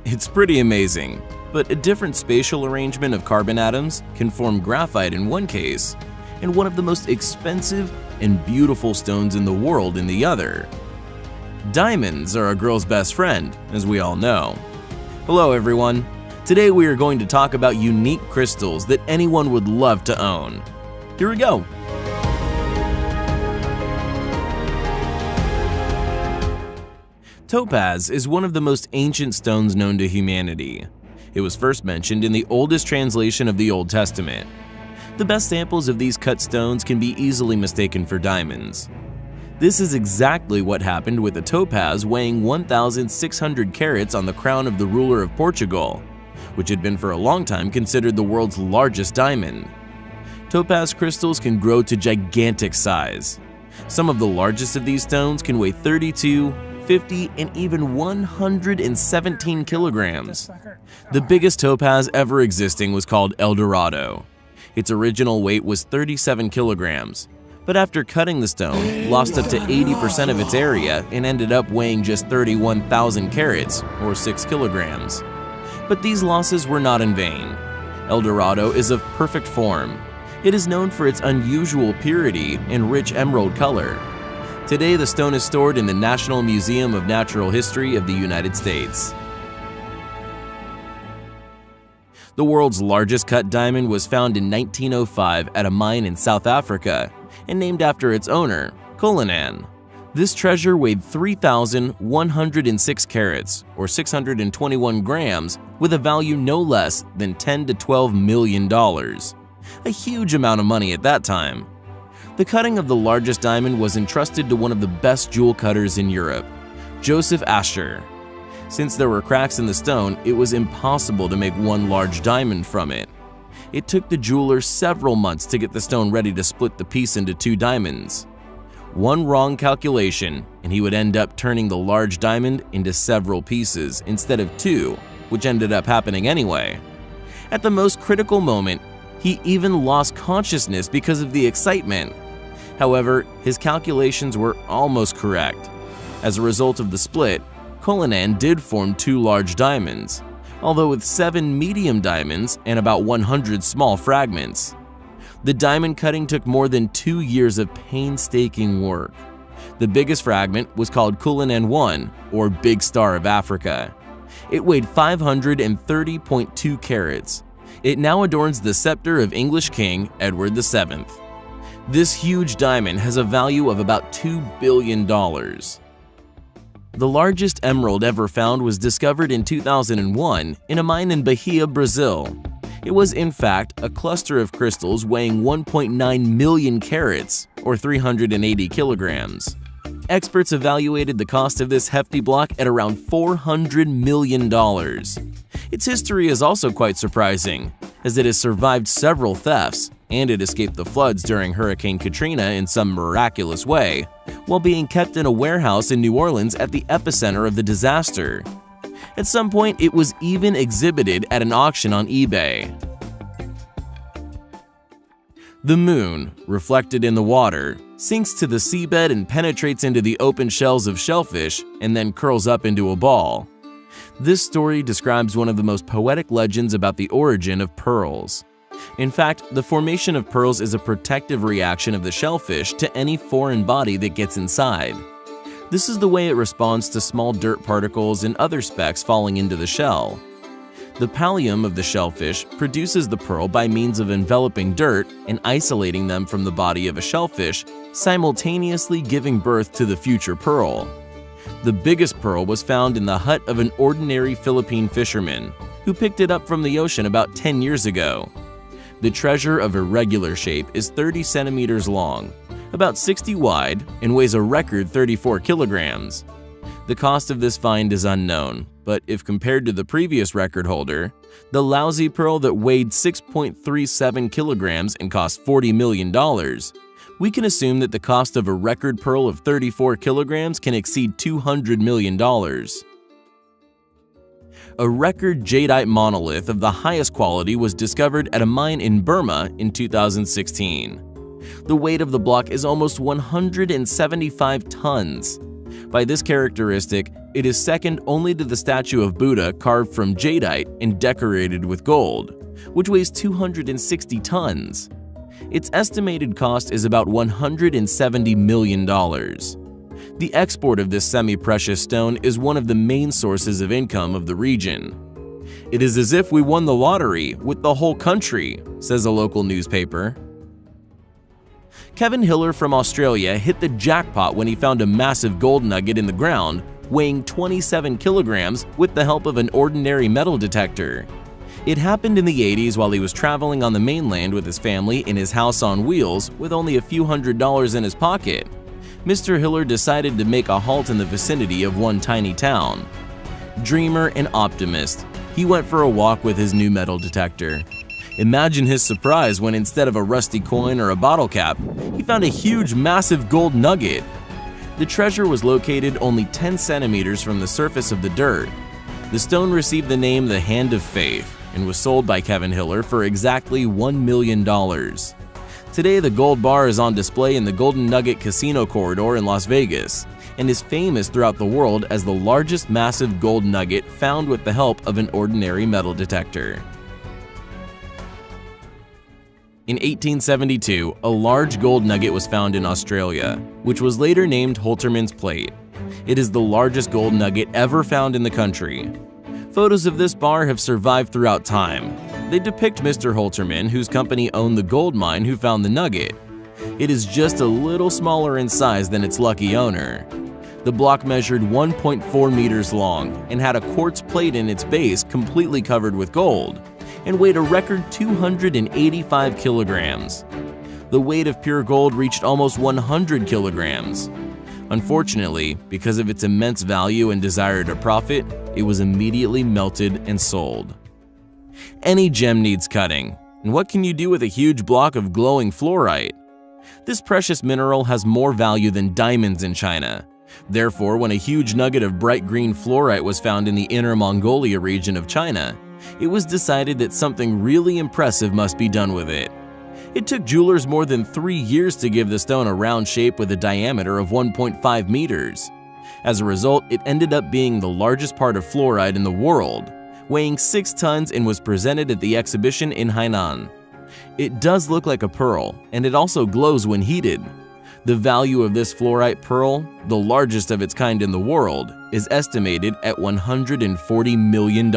It's pretty amazing, but a different spatial arrangement of carbon atoms can form graphite in one case, and one of the most expensive and beautiful stones in the world in the other. Diamonds are a girl's best friend, as we all know. Hello everyone. Today we are going to talk about unique crystals that anyone would love to own. Here we go. Topaz is one of the most ancient stones known to humanity. It was first mentioned in the oldest translation of the Old Testament. The best samples of these cut stones can be easily mistaken for diamonds. This is exactly what happened with a topaz weighing 1,600 carats on the crown of the ruler of Portugal, which had been for a long time considered the world's largest diamond. Topaz crystals can grow to gigantic size. Some of the largest of these stones can weigh 32, 50, and even 117 kilograms. The biggest topaz ever existing was called El Dorado. Its original weight was 37 kilograms, but after cutting the stone, lost up to 80% of its area and ended up weighing just 31,000 carats, or 6 kilograms. But these losses were not in vain. El Dorado is of perfect form. It is known for its unusual purity and rich emerald color. Today, the stone is stored in the National Museum of Natural History of the United States. The world's largest cut diamond was found in 1905 at a mine in South Africa and named after its owner, Cullinan. This treasure weighed 3,106 carats, or 621 grams, with a value no less than $10 to $12 million. A huge amount of money at that time. The cutting of the largest diamond was entrusted to one of the best jewel cutters in Europe, Joseph Ascher. Since there were cracks in the stone, it was impossible to make one large diamond from it. It took the jeweler several months to get the stone ready to split the piece into two diamonds. One wrong calculation, and he would end up turning the large diamond into several pieces instead of two, which ended up happening anyway. At the most critical moment, he even lost consciousness because of the excitement. However, his calculations were almost correct. As a result of the split, Cullinan did form two large diamonds, although with 7 medium diamonds and about 100 small fragments. The diamond cutting took more than 2 years of painstaking work. The biggest fragment was called Cullinan I, or Big Star of Africa. It weighed 530.2 carats. It now adorns the scepter of English King Edward VII. This huge diamond has a value of about $2 billion. The largest emerald ever found was discovered in 2001 in a mine in Bahia, Brazil. It was in fact a cluster of crystals weighing 1.9 million carats, or 380 kilograms. Experts evaluated the cost of this hefty block at around $400 million. Its history is also quite surprising, as it has survived several thefts, and it escaped the floods during Hurricane Katrina in some miraculous way, while being kept in a warehouse in New Orleans at the epicenter of the disaster. At some point, it was even exhibited at an auction on eBay. The moon, reflected in the water, sinks to the seabed and penetrates into the open shells of shellfish and then curls up into a ball. This story describes one of the most poetic legends about the origin of pearls. In fact, the formation of pearls is a protective reaction of the shellfish to any foreign body that gets inside. This is the way it responds to small dirt particles and other specks falling into the shell. The pallium of the shellfish produces the pearl by means of enveloping dirt and isolating them from the body of a shellfish, simultaneously giving birth to the future pearl. The biggest pearl was found in the hut of an ordinary Philippine fisherman, who picked it up from the ocean about 10 years ago. The treasure of irregular shape is 30 centimeters long, about 60 wide, and weighs a record 34 kilograms. The cost of this find is unknown, but if compared to the previous record holder, the lousy pearl that weighed 6.37 kilograms and cost $40 million, we can assume that the cost of a record pearl of 34 kilograms can exceed $200 million. A record jadeite monolith of the highest quality was discovered at a mine in Burma in 2016. The weight of the block is almost 175 tons. By this characteristic, it is second only to the statue of Buddha carved from jadeite and decorated with gold, which weighs 260 tons. Its estimated cost is about $170 million. The export of this semi-precious stone is one of the main sources of income of the region. "It is as if we won the lottery with the whole country," says a local newspaper. Kevin Hiller from Australia hit the jackpot when he found a massive gold nugget in the ground, weighing 27 kilograms with the help of an ordinary metal detector. It happened in the 80s while he was traveling on the mainland with his family in his house on wheels with only a few $100s in his pocket. Mr. Hiller decided to make a halt in the vicinity of one tiny town. Dreamer and optimist, he went for a walk with his new metal detector. Imagine his surprise when instead of a rusty coin or a bottle cap, he found a huge, massive gold nugget. The treasure was located only 10 centimeters from the surface of the dirt. The stone received the name the Hand of Faith and was sold by Kevin Hiller for exactly $1 million. Today, the gold bar is on display in the Golden Nugget Casino Corridor in Las Vegas and is famous throughout the world as the largest massive gold nugget found with the help of an ordinary metal detector. In 1872, a large gold nugget was found in Australia, which was later named Holterman's Plate. It is the largest gold nugget ever found in the country. Photos of this bar have survived throughout time. They depict Mr. Holterman, whose company owned the gold mine, who found the nugget. It is just a little smaller in size than its lucky owner. The block measured 1.4 meters long and had a quartz plate in its base completely covered with gold, and weighed a record 285 kilograms. The weight of pure gold reached almost 100 kilograms. Unfortunately, because of its immense value and desire to profit, it was immediately melted and sold. Any gem needs cutting, and what can you do with a huge block of glowing fluorite? This precious mineral has more value than diamonds in China. Therefore, when a huge nugget of bright green fluorite was found in the Inner Mongolia region of China, it was decided that something really impressive must be done with it. It took jewelers more than 3 years to give the stone a round shape with a diameter of 1.5 meters. As a result, it ended up being the largest part of fluorite in the world, weighing 6 tons, and was presented at the exhibition in Hainan. It does look like a pearl, and it also glows when heated. The value of this fluorite pearl, the largest of its kind in the world, is estimated at $140 million.